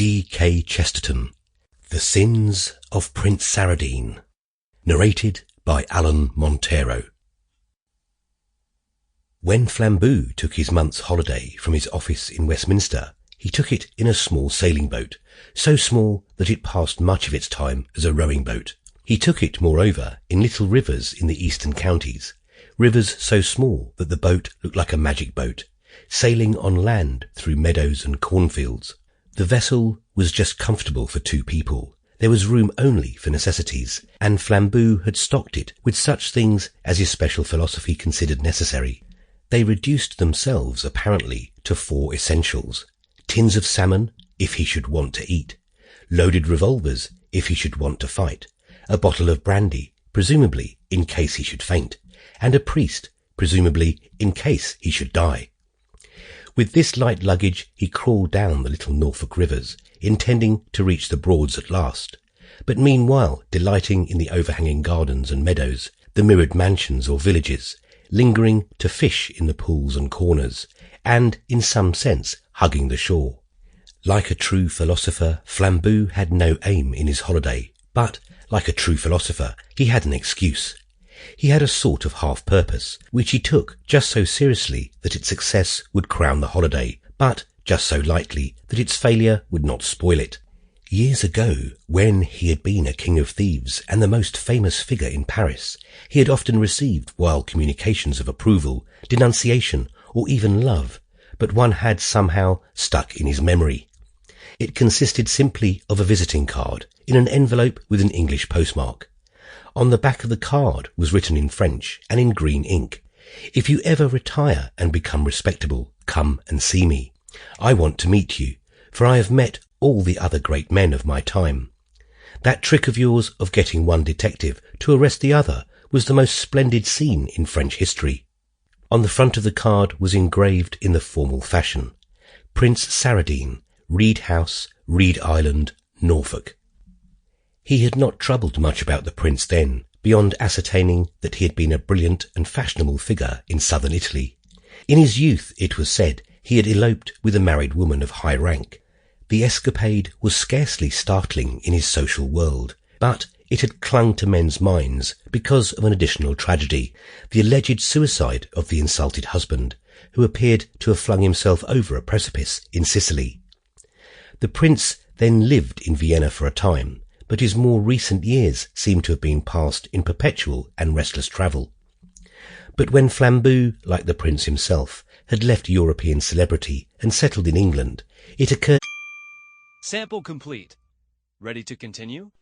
G.K. Chesterton, The Sins of Prince Saradine, narrated by Alan Montero. When Flambeau took his month's holiday from his office in Westminster, he took it in a small sailing boat, so small that it passed much of its time as a rowing boat. He took it, moreover, in little rivers in the eastern counties, rivers so small that the boat looked like a magic boat, sailing on land through meadows and cornfields. The vessel was just comfortable for 2 people. There was room only for necessities, and Flambeau had stocked it with such things as his special philosophy considered necessary. They reduced themselves, apparently, to 4 essentials: tins of salmon, if he should want to eat; loaded revolvers, if he should want to fight; a bottle of brandy, presumably in case he should faint; and a priest, presumably in case he should die. With this light luggage he crawled down the little Norfolk rivers, intending to reach the Broads at last, but meanwhile delighting in the overhanging gardens and meadows, the mirrored mansions or villages, lingering to fish in the pools and corners, and, in some sense, hugging the shore. Like a true philosopher, Flambeau had no aim in his holiday, but, like a true philosopher, he had an excuse. He had a sort of half-purpose, which he took just so seriously that its success would crown the holiday, but just so lightly that its failure would not spoil it. Years ago, when he had been a king of thieves and the most famous figure in Paris, he had often received wild communications of approval, denunciation, or even love, but one had somehow stuck in his memory. It consisted simply of a visiting card in an envelope with an English postmark. On the back of the card was written in French and in green ink, "If you ever retire and become respectable, come and see me. I want to meet you, for I have met all the other great men of my time. That trick of yours of getting one detective to arrest the other was the most splendid scene in French history." On the front of the card was engraved in the formal fashion, "Prince Saradine, Reed House, Reed Island, Norfolk." He had not troubled much about the prince then, beyond ascertaining that he had been a brilliant and fashionable figure in southern Italy. In his youth, it was said, he had eloped with a married woman of high rank. The escapade was scarcely startling in his social world, but it had clung to men's minds because of an additional tragedy, the alleged suicide of the insulted husband, who appeared to have flung himself over a precipice in Sicily. The prince then lived in Vienna for a time, but his more recent years seem to have been passed in perpetual and restless travel. But when Flambeau, like the prince himself, had left European celebrity and settled in England, it occurred... Sample complete. Ready to continue?